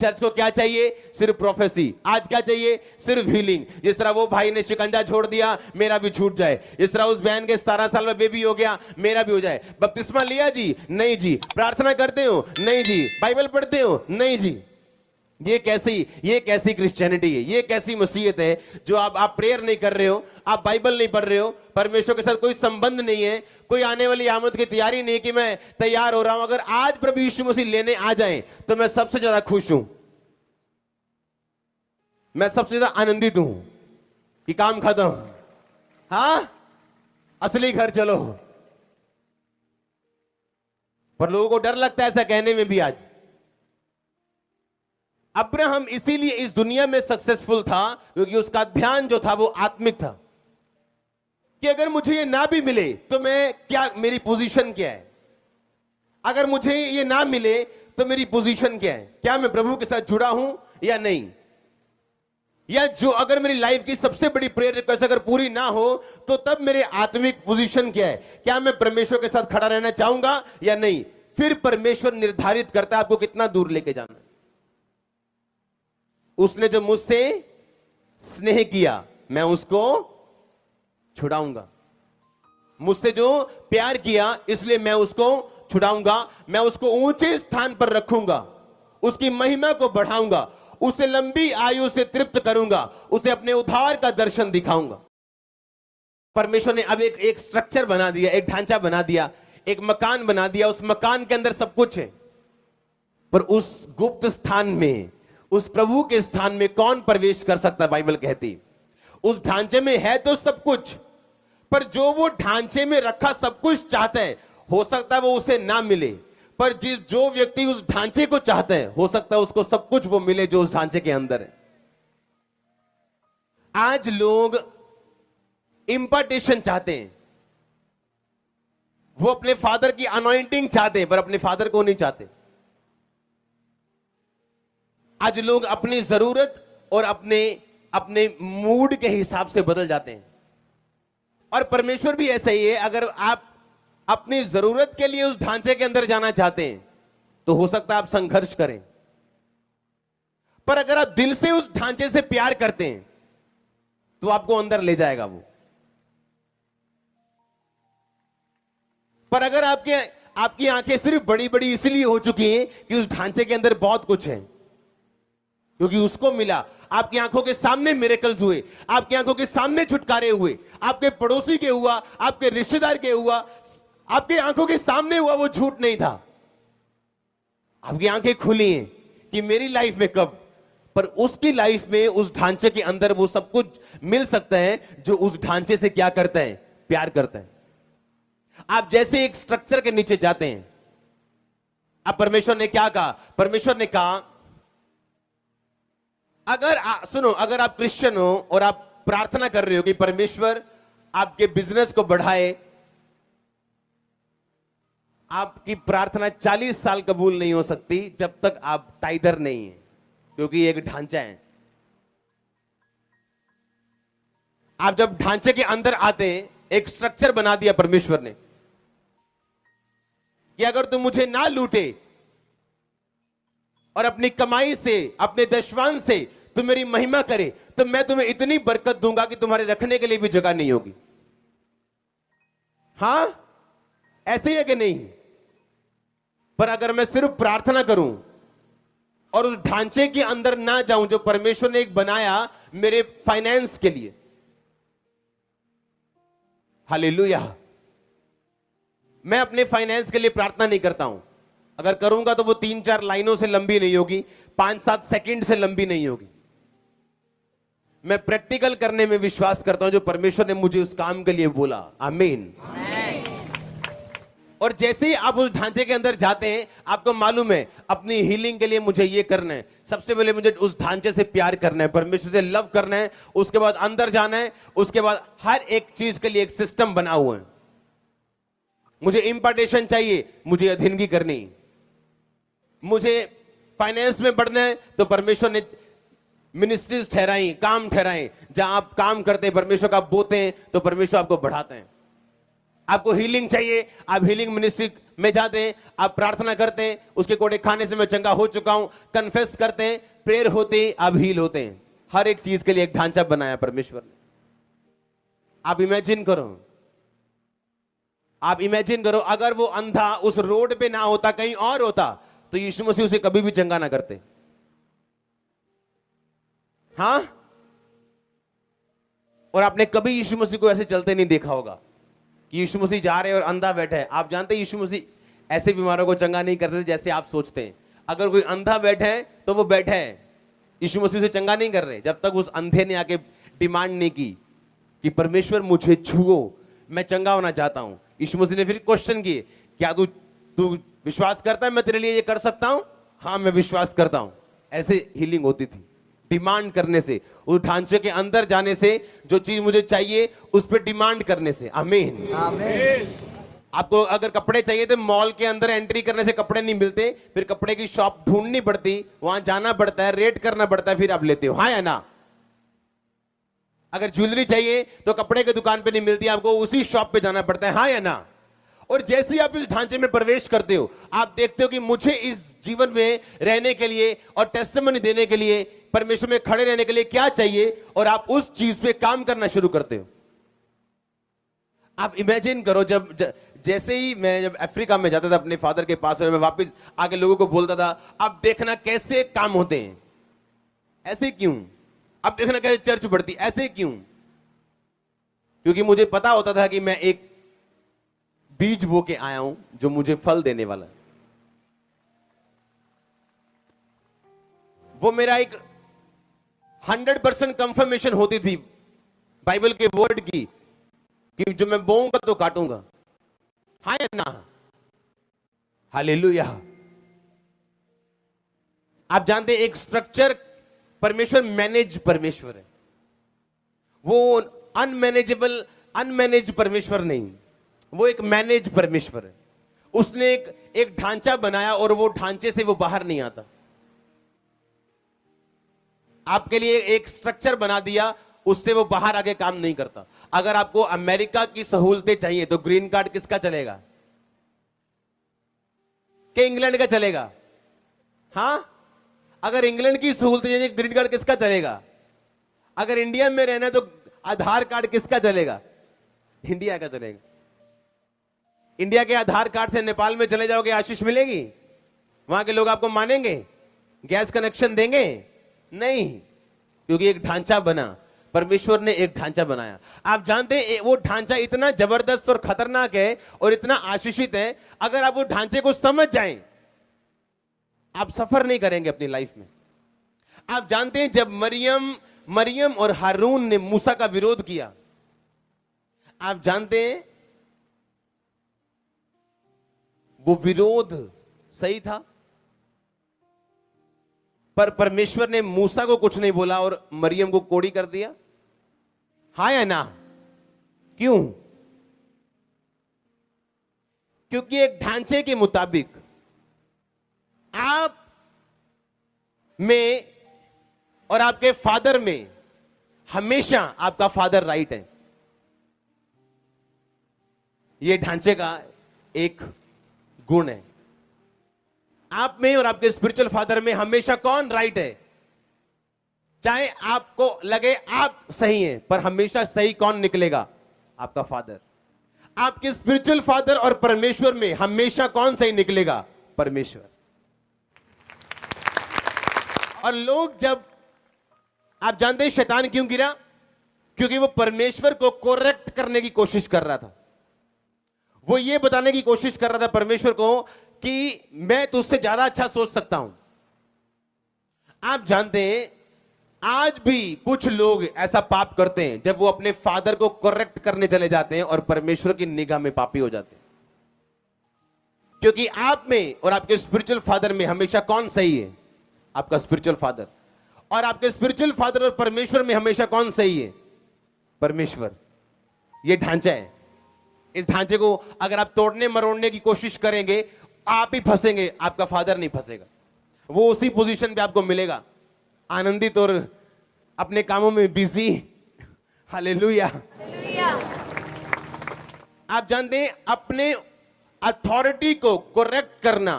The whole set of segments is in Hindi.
चर्च को क्या चाहिए? सिर्फ प्रोफेसी। आज क्या चाहिए? सिर्फ हीलिंग। जिस तरह वो भाई ने शिकंजा छोड़ दिया, मेरा भी छूट जाए। जिस तरह उस बहन के 17 साल में बेबी हो गया, मेरा भी हो जाए। बपतिस्मा लिया जी? नहीं जी। प्रार्थना करते हो? नहीं जी। बाइबल पढ़ते हो? नहीं जी। ये कैसी क्रिश्चियनिटी है? ये कैसी मसीहत है जो आप प्रेयर नहीं कर रहे हो, आप बाइबल नहीं पढ़ रहे हो, परमेश्वर के साथ कोई संबंध नहीं है, कोई आने वाली आमद की तैयारी नहीं कि मैं तैयार हो रहा हूं। अगर आज प्रभु यीशु मसीह लेने आ जाएं तो मैं सबसे ज्यादा खुश हूं, मैं सबसे ज्यादा आनंदित हूं कि काम खत्म, हां असली घर चलो। पर लोगों को डर लगता है ऐसा कहने में भी। आज अब्राहम इसीलिए इस दुनिया में सक्सेसफुल था क्योंकि उसका ध्यान जो था वो आत्मिक था कि अगर मुझे ये ना भी मिले तो मैं क्या, मेरी पोजीशन क्या है? अगर मुझे ये ना मिले तो मेरी पोजीशन क्या है? क्या मैं प्रभु के साथ जुड़ा हूं या नहीं? या जो अगर मेरी लाइफ की सबसे बड़ी प्रेयर रिक्वेस्ट अगर पूरी ना हो तो तब मेरे आत्मिक पोजीशन क्या है? क्या मैं परमेश्वर के साथ खड़ा रहना चाहूंगा या नहीं? फिर परमेश्वर निर्धारित करता है आपको कितना दूर लेके जाना है। उसने जो मुझसे स्नेह किया मैं उसको छुड़ाऊंगा, मुझसे जो प्यार किया इसलिए मैं उसको छुड़ाऊंगा, मैं उसको ऊंचे स्थान पर रखूंगा, उसकी महिमा को बढ़ाऊंगा, उसे लंबी आयु से तृप्त करूंगा, उसे अपने उद्धार का दर्शन दिखाऊंगा। परमेश्वर ने अब एक स्ट्रक्चर बना दिया, एक ढांचा बना दिया, एक मकान बना दिया। उस मकान के अंदर सब कुछ है, पर उस गुप्त स्थान में, उस प्रभु के स्थान में कौन प्रवेश कर सकता है? बाइबल कहती उस ढांचे में है तो सब कुछ, पर जो वो ढांचे में रखा सब कुछ चाहता है, हो सकता है वो उसे ना मिले, पर जो व्यक्ति उस ढांचे को चाहता है हो सकता है उसको सब कुछ वो मिले जो उस ढांचे के अंदर है। आज लोग इंपार्टेशन चाहते हैं, वो अपने फादर की अनॉइंटिंग चाहते हैं पर अपने फादर को नहीं चाहते। आज लोग अपनी जरूरत और अपने मूड के हिसाब से बदल जाते हैं, और परमेश्वर भी ऐसा ही है। अगर आप अपनी जरूरत के लिए उस ढांचे के अंदर जाना चाहते हैं तो हो सकता है आप संघर्ष करें, पर अगर आप दिल से उस ढांचे से प्यार करते हैं तो आपको अंदर ले जाएगा वो। पर अगर आपकी आंखें सिर्फ बड़ी बड़ी इसलिए हो चुकी हैं कि उस ढांचे के अंदर बहुत कुछ है, क्योंकि उसको मिला, आपकी आंखों के सामने मिरेकल्स हुए, आपकी आंखों के सामने छुटकारे हुए, आपके पड़ोसी के हुआ, आपके रिश्तेदार के हुआ, आपके आंखों के सामने हुआ, वो झूठ नहीं था। आपकी आंखें खुली हैं कि मेरी लाइफ में कब, पर उसकी लाइफ में उस ढांचे के अंदर वो सब कुछ मिल सकता है जो उस ढांचे से क्या करता है? प्यार करता है। आप जैसे एक स्ट्रक्चर के नीचे जाते हैं, अब परमेश्वर ने क्या कहा? परमेश्वर ने कहा सुनो, अगर आप क्रिश्चियन हो और आप प्रार्थना कर रहे हो कि परमेश्वर आपके बिजनेस को बढ़ाए, आपकी प्रार्थना 40 साल कबूल नहीं हो सकती जब तक आप टाइदर नहीं है, क्योंकि एक ढांचा है। आप जब ढांचे के अंदर आते हैं, एक स्ट्रक्चर बना दिया परमेश्वर ने कि अगर तुम मुझे ना लूटे और अपनी कमाई से, अपने दशवान से तुम मेरी महिमा करे, तो मैं तुम्हें इतनी बरकत दूंगा कि तुम्हारे रखने के लिए भी जगह नहीं होगी। हां, ऐसे ही है कि नहीं? पर अगर मैं सिर्फ प्रार्थना करूं और उस ढांचे के अंदर ना जाऊं जो परमेश्वर ने एक बनाया मेरे फाइनेंस के लिए, हालेलुया, मैं अपने फाइनेंस के लिए प्रार्थना नहीं करता हूं। अगर करूंगा तो वो 3-4 लाइनों से लंबी नहीं होगी, 5-7 सेकंड से लंबी नहीं होगी। मैं प्रैक्टिकल करने में विश्वास करता हूं जो परमेश्वर ने मुझे उस काम के लिए बोला। आमीन। और जैसे ही आप उस ढांचे के अंदर जाते हैं, आपको मालूम है अपनी हीलिंग के लिए मुझे ये करना है, सबसे पहले मुझे उस ढांचे से प्यार करना है, परमेश्वर से लव करना है, उसके बाद अंदर जाना है, उसके बाद हर एक चीज के लिए एक सिस्टम बना हुआ है। मुझे इंपार्टेशन चाहिए, मुझे अधीनगी करनी, मुझे फाइनेंस में बढ़ना है तो परमेश्वर ने मिनिस्ट्रीज ठहराई, काम ठहराए, जहां आप काम करते हैं परमेश्वर का बोते हैं तो परमेश्वर आपको बढ़ाते हैं। आपको हीलिंग चाहिए, आप हीलिंग मिनिस्ट्री में जाते हैं, आप प्रार्थना करते हैं, उसके कोड़े खाने से मैं चंगा हो चुका हूं, कन्फेस करते हैं, प्रेयर होते हैं, आप हील होते हैं। हर एक चीज के लिए एक ढांचा बनाया परमेश्वर ने। आप इमेजिन करो, आप इमेजिन करो, अगर वो अंधा उस रोड पे ना होता, कहीं और होता, तो यीशु मसीह उसे कभी भी चंगा ना करते। हां, और आपने कभी यीशु मसीह को ऐसे चलते नहीं देखा होगा कि यीशु मसीह जा रहे हैं और अंधा बैठा है। आप जानते हैं यीशु मसीह ऐसे बीमारों को चंगा नहीं करते जैसे आप सोचते हैं। अगर कोई अंधा बैठा है तो वो बैठा है, यीशु मसीह उसे चंगा नहीं कर रहे जब तक उस अंधे ने आके डिमांड नहीं की कि परमेश्वर मुझे छुओ, मैं चंगा होना चाहता हूं। यीशु मसीह ने फिर क्वेश्चन किए, क्या तू विश्वास करता है मैं तेरे लिए ये कर सकता हूं? हाँ, मैं विश्वास करता हूं। ऐसे हीलिंग होती थी, डिमांड करने से, उस ढांचे के अंदर जाने से, जो चीज मुझे चाहिए उस पर डिमांड करने से। आमीन, आमीन। आपको अगर कपड़े चाहिए तो मॉल के अंदर एंट्री करने से कपड़े नहीं मिलते, फिर कपड़े की शॉप ढूंढनी पड़ती, वहां जाना पड़ता है, रेट करना पड़ता है, फिर आप लेते हो। हाँ या ना? अगर ज्वेलरी चाहिए तो कपड़े की दुकान पे नहीं मिलती, आपको उसी शॉप पे जाना पड़ता है। हाँ या ना? और जैसे ही आप इस ढांचे में प्रवेश करते हो, आप देखते हो कि मुझे इस जीवन में रहने के लिए और टेस्टिमनी देने के लिए, परमेश्वर में खड़े रहने के लिए क्या चाहिए, और आप उस चीज पे काम करना शुरू करते हो। आप इमेजिन करो, जैसे ही मैं जब अफ्रीका में जाता था अपने फादर के पास, और मैं वापस आके लोगों को बोलता था, अब देखना कैसे काम होते हैं, ऐसे क्यों? अब देखना कैसे चर्च बढ़ती, ऐसे क्यों? क्योंकि मुझे पता होता था कि मैं एक बीज बो के आया हूं जो मुझे फल देने वाला है। वो मेरा एक 100% कंफर्मेशन होती थी बाइबल के वर्ड की कि जो मैं बोऊंगा तो काटूंगा। हाँ या ना? हालेलुया। आप जानते हैं एक स्ट्रक्चर परमेश्वर मैनेज परमेश्वर है, वो अनमैनेज परमेश्वर नहीं, वो एक मैनेज परमेश्वर है। उसने एक ढांचा बनाया और वो ढांचे से वो बाहर नहीं आता। आपके लिए एक स्ट्रक्चर बना दिया, उससे वो बाहर आके काम नहीं करता। अगर आपको अमेरिका की सहूलतें चाहिए तो ग्रीन कार्ड किसका चलेगा? कि इंग्लैंड का चलेगा? हां, अगर इंग्लैंड की सहूलतें चाहिए, ग्रीन कार्ड किसका चलेगा? अगर इंडिया में रहना तो आधार कार्ड किसका चलेगा? इंडिया का चलेगा। इंडिया के आधार कार्ड से नेपाल में चले जाओगे, आशीष मिलेगी? वहां के लोग आपको मानेंगे? गैस कनेक्शन देंगे? नहीं, क्योंकि एक ढांचा बना, परमेश्वर ने एक ढांचा बनाया। आप जानते हैं वो ढांचा इतना जबरदस्त और खतरनाक है और इतना आशीषित है, अगर आप वो ढांचे को समझ जाएं, आप सफर नहीं करेंगे अपनी लाइफ में। आप जानते हैं जब मरियम और हारून ने मूसा का विरोध किया, आप जानते हैं वो विरोध सही था, पर परमेश्वर ने मूसा को कुछ नहीं बोला और मरियम को कोड़ी कर दिया। हाँ या ना? क्यों? क्योंकि एक ढांचे के मुताबिक आप में और आपके फादर में हमेशा आपका फादर राइट है। यह ढांचे का एक गुण है। आप में और आपके स्पिरिचुअल फादर में हमेशा कौन राइट है? चाहे आपको लगे आप सही हैं, पर हमेशा सही कौन निकलेगा? आपका फादर। आपके स्पिरिचुअल फादर और परमेश्वर में हमेशा कौन सही निकलेगा? परमेश्वर। और लोग, जब आप जानते हैं शैतान क्यों गिरा? क्योंकि वो परमेश्वर को करेक्ट करने की कोशिश कर रहा था। वो ये बताने की कोशिश कर रहा था परमेश्वर को कि मैं तुझसे ज्यादा अच्छा सोच सकता हूं। आप जानते हैं आज भी कुछ लोग ऐसा पाप करते हैं, जब वो अपने फादर को करेक्ट करने चले जाते हैं और परमेश्वर की निगाह में पापी हो जाते हैं। क्योंकि आप में और आपके स्पिरिचुअल फादर में हमेशा कौन सही है? आपका स्पिरिचुअल फादर। और आपके स्पिरिचुअल फादर और परमेश्वर में हमेशा कौन सही है? परमेश्वर। यह ढांचा है। इस ढांचे को अगर आप तोड़ने मरोड़ने की कोशिश करेंगे, आप ही फंसेंगे, आपका फादर नहीं फंसेगा। वो उसी पोजीशन पे आपको मिलेगा, आनंदित और अपने कामों में बिजी। हालेलुया। आप जानते हैं अपने अथॉरिटी को करेक्ट करना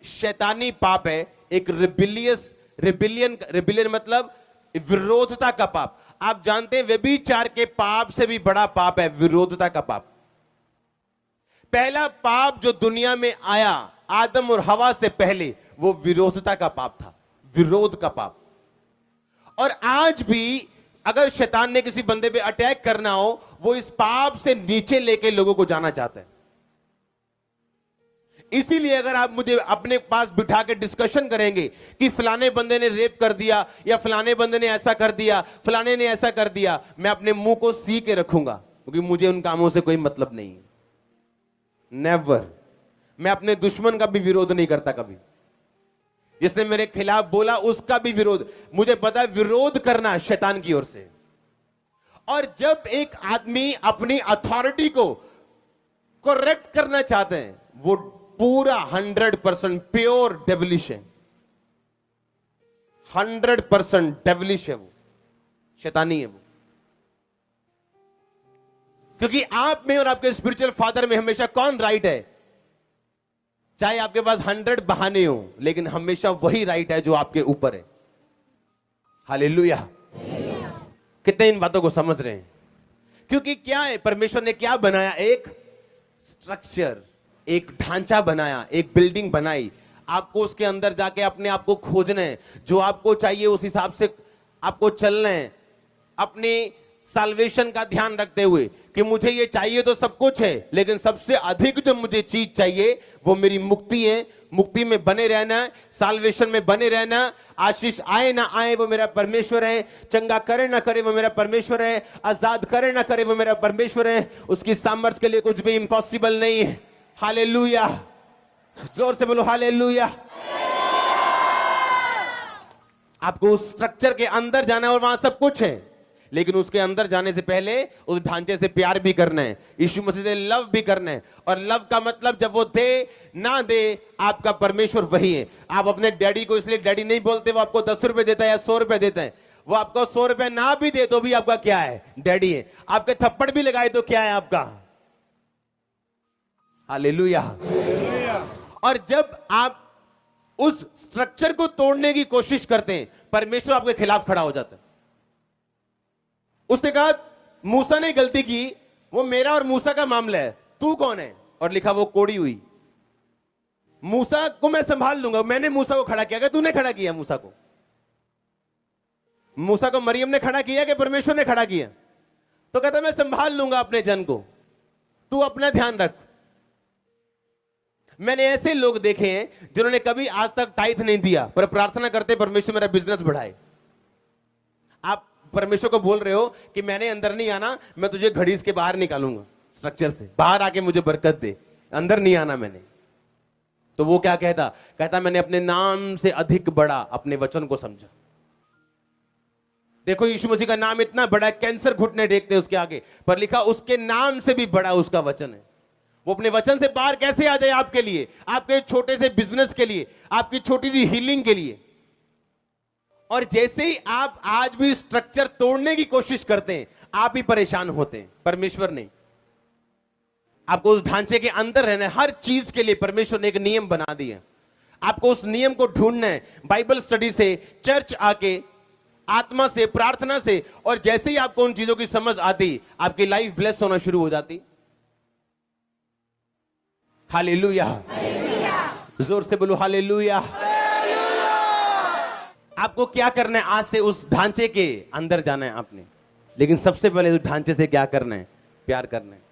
शैतानी पाप है। एक रिबिलियन मतलब विरोधता का पाप। आप जानते हैं व्यभिचार के पाप से भी बड़ा पाप है विरोधता का पाप। पहला पाप जो दुनिया में आया आदम और हवा से पहले, वो विरोधता का पाप था, विरोध का पाप। और आज भी अगर शैतान ने किसी बंदे पे अटैक करना हो, वो इस पाप से नीचे लेके लोगों को जाना चाहता है। इसीलिए अगर आप मुझे अपने पास बिठा के डिस्कशन करेंगे कि फलाने बंदे ने रेप कर दिया या फलाने बंदे ने ऐसा कर दिया, फलाने ने ऐसा कर दिया, मैं अपने मुंह को सी के रखूंगा, क्योंकि मुझे उन कामों से कोई मतलब नहीं है। नेवर। मैं अपने दुश्मन का भी विरोध नहीं करता कभी। जिसने मेरे खिलाफ बोला उसका भी विरोध, मुझे पता है विरोध करना शैतान की ओर से। और जब एक आदमी अपनी अथॉरिटी को करेक्ट करना चाहते हैं, वो पूरा 100% प्योर डेविलिश है, 100% डेविलिश है, वो शैतानी है वो। क्योंकि आप में और आपके स्पिरिचुअल फादर में हमेशा कौन राइट है? चाहे आपके पास 100 बहाने हो, लेकिन हमेशा वही राइट है जो आपके ऊपर है। हालेलुया। कितने इन बातों को समझ रहे हैं? क्योंकि क्या है, परमेश्वर ने क्या बनाया? एक स्ट्रक्चर, एक ढांचा बनाया, एक बिल्डिंग बनाई। आपको उसके अंदर जाके अपने आप को खोजना है, जो आपको चाहिए उस हिसाब से आपको चलना है, अपनी साल्वेशन का ध्यान रखते हुए कि मुझे ये चाहिए तो सब कुछ है, लेकिन सबसे अधिक जो मुझे चीज चाहिए वो मेरी मुक्ति है। मुक्ति में बने रहना, साल्वेशन में बने रहना। आशीष आए ना आए वो मेरा परमेश्वर है, चंगा करे ना करे वो मेरा परमेश्वर है, आजाद करे ना करे वो मेरा परमेश्वर है। उसकी सामर्थ्य के लिए कुछ भी इंपॉसिबल नहीं है। हालेलुया। जोर से बोलो हालेलुया। आपको उस स्ट्रक्चर के अंदर जाना है और वहां सब कुछ है, लेकिन उसके अंदर जाने से पहले उस ढांचे से प्यार भी करना है, यीशु मसीह से लव भी करना है। और लव का मतलब जब वो दे ना दे, आपका परमेश्वर वही है। आप अपने डैडी को इसलिए डैडी नहीं बोलते, वो आपको 10 रुपए देता है या 100 रुपए देता है। वो आपको 100 रुपए ना भी दे तो भी आपका क्या है? डैडी है। आपके थप्पड़ भी लगाए तो क्या है आपका? हालेलुया। और जब आप उस स्ट्रक्चर को तोड़ने की कोशिश करते हैं, परमेश्वर आपके खिलाफ खड़ा हो जाता है। उसने कहा मूसा ने गलती की, वो मेरा और मूसा का मामला है, तू कौन है? और लिखा वो कोड़ी हुई। मूसा को मैं संभाल लूंगा। मैंने मूसा को खड़ा किया? क्या तूने खड़ा किया मूसा को? मूसा को मरियम ने खड़ा किया कि परमेश्वर ने खड़ा किया? तो कहता मैं संभाल लूंगा अपने जन को, तू अपना ध्यान रख। मैंने ऐसे लोग देखे हैं जिन्होंने कभी आज तक टाइथ नहीं दिया, पर प्रार्थना करते परमेश्वर मेरा बिजनेस बढ़ाए। आप परमेश्वर को बोल रहे हो कि मैंने अंदर नहीं आना, मैं तुझे घड़ी के बाहर निकालूंगा, स्ट्रक्चर से बाहर आके मुझे बरकत दे, अंदर नहीं आना मैंने। तो वो क्या कहता? कहता मैंने अपने नाम से अधिक बड़ा अपने वचन को समझा। देखो यीशु मसीह का नाम इतना बड़ा है, कैंसर घुटने टेकते उसके आगे, पर लिखा उसके नाम से भी बड़ा उसका वचन है। वो अपने वचन से बाहर कैसे आ जाए आपके लिए, आपके छोटे से बिजनेस के लिए, आपकी छोटी सी हीलिंग के लिए। और जैसे ही आप आज भी स्ट्रक्चर तोड़ने की कोशिश करते हैं, आप ही परेशान होते हैं। परमेश्वर ने आपको उस ढांचे के अंदर रहना है। हर चीज के लिए परमेश्वर ने एक नियम बना दिया। आपको उस नियम को ढूंढना है, बाइबल स्टडी से, चर्च आके, आत्मा से, प्रार्थना से। और जैसे ही आपको उन चीजों की समझ आती, आपकी लाइफ ब्लेस होना शुरू हो जाती। हालेलुया। जोर से बोलो हालेलुया। आपको क्या करना है? आज से उस ढांचे के अंदर जाना है आपने। लेकिन सबसे पहले उस ढांचे से क्या करना है? प्यार करना है।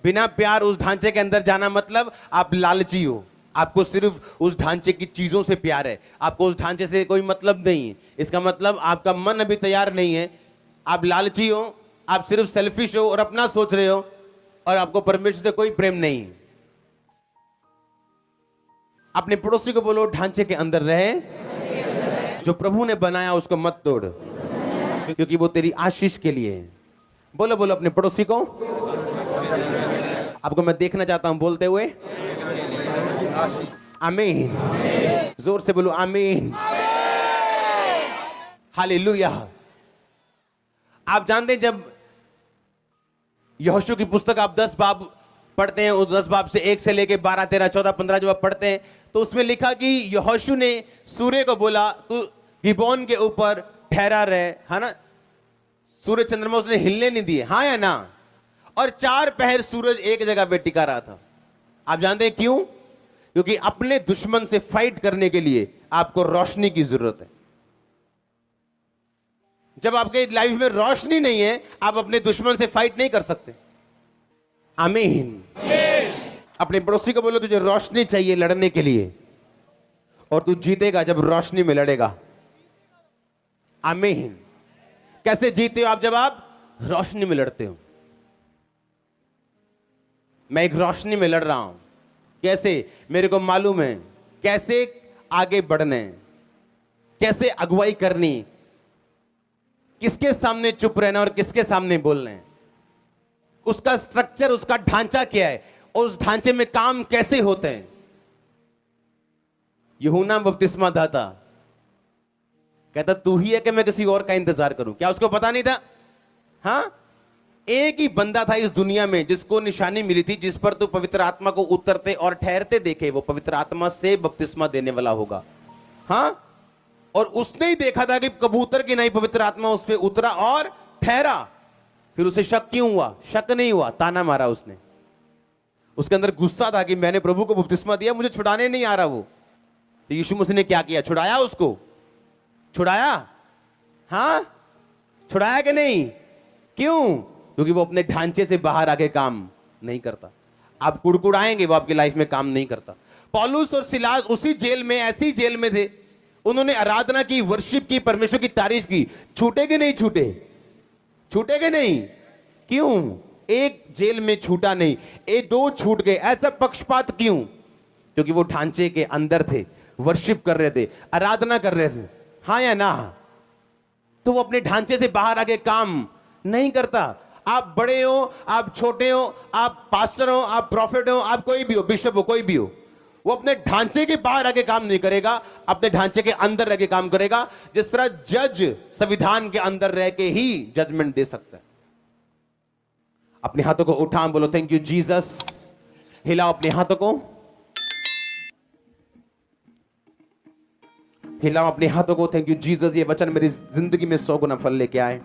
बिना प्यार उस ढांचे के अंदर जाना मतलब आप लालची हो। आपको सिर्फ उस ढांचे की चीजों से प्यार है, आपको उस ढांचे से कोई मतलब नहीं है। इसका मतलब आपका मन अभी तैयार नहीं है। आप लालची हो, आप सिर्फ सेल्फिश हो और अपना सोच रहे हो, और आपको परमेश्वर से कोई प्रेम नहीं है। अपने पड़ोसी को बोलो ढांचे के अंदर रहे, जो प्रभु ने बनाया उसको मत तोड़, क्योंकि वो तेरी आशीष के लिए है। बोलो बोलो अपने पड़ोसी को। आपको मैं देखना चाहता हूं बोलते हुए आमीन। जोर से बोलो आमीन। हालेलुया। आप जानते हैं जब यहोशू की पुस्तक आप 10 बाब पढ़ते हैं उस 10 बाब से 1 से लेके 12, 13, 14, 15 जब आप पढ़ते हैं तो उसमें लिखा कि यहोशू ने सूर्य को बोला तू गिबोन के ऊपर ठहरा रहे, है ना। सूरज चंद्रमा उसने हिलने नहीं दिए, हाँ या ना। और 4 पहर सूरज एक जगह पे टिका रहा था। आप जानते हैं क्यों? क्योंकि अपने दुश्मन से फाइट करने के लिए आपको रोशनी की जरूरत है। जब आपके लाइफ में रोशनी नहीं है, आप अपने दुश्मन से फाइट नहीं कर सकते। आमीन। अपने पड़ोसी को बोलो तुझे रोशनी चाहिए लड़ने के लिए, और तू जीतेगा जब रोशनी में लड़ेगा। आमीन। कैसे जीते हो आप? जब आप रोशनी में लड़ते हो। मैं एक रोशनी में लड़ रहा हूं। कैसे? मेरे को मालूम है कैसे आगे बढ़ने, कैसे अगुवाई करनी, किसके सामने चुप रहना और किसके सामने बोलना है, उसका स्ट्रक्चर, उसका ढांचा क्या है और उस ढांचे में काम कैसे होते हैं। यूहन्ना बपतिस्मा दाता कहता तू ही है कि मैं किसी और का इंतजार करूं? क्या उसको पता नहीं था? हाँ, एक ही बंदा था इस दुनिया में जिसको निशानी मिली थी, जिस पर तू पवित्र आत्मा को उतरते और ठहरते देखे, वो पवित्र आत्मा से बपतिस्मा देने वाला होगा। हाँ, और उसने ही देखा था कि कबूतर की नहीं पवित्र आत्मा उस पर उतरा और ठहरा। फिर उसे शक क्यों हुआ? शक नहीं हुआ, ताना मारा उसने। उसके अंदर गुस्सा था कि मैंने प्रभु को बपतिस्मा दिया, मुझे छुड़ाने नहीं आ रहा वो। तो यीशु मसीह ने क्या किया? छुड़ाया उसको। छुड़ाया? हाँ, छुड़ाया कि नहीं? क्यों? क्योंकि वो अपने ढांचे से बाहर आके काम नहीं करता। आप कुड़कुड़ाएंगे, वो आपकी लाइफ में काम नहीं करता। पौलुस और सिलास उसी जेल में, ऐसी जेल में थे, उन्होंने आराधना की, वर्शिप की, परमेश्वर की तारीफ की। छूटे कि नहीं छूटे? छूटे कि नहीं? क्यों? एक जेल में छूटा नहीं, ये 2 छूट गए। ऐसा पक्षपात क्यों? क्योंकि वो ढांचे के अंदर थे, वर्शिप कर रहे थे, आराधना कर रहे थे। हाँ या ना? तो वो अपने ढांचे से बाहर आके काम नहीं करता। आप बड़े हो, आप छोटे हो, आप पास्टर हो, आप प्रॉफिट हो, आप कोई भी हो, बिशप हो, कोई भी हो, वो अपने ढांचे के बाहर आके काम नहीं करेगा, अपने ढांचे के अंदर रह के काम करेगा। जिस तरह जज संविधान के अंदर रह के ही जजमेंट दे सकता है। अपने हाथों को उठा, बोलो थैंक यू जीसस। हिलाओ अपने हाथों को, हिलाओ अपने हाथों को, थैंक यू जीसस। ये वचन मेरी जिंदगी में 100 गुना फल लेके आए।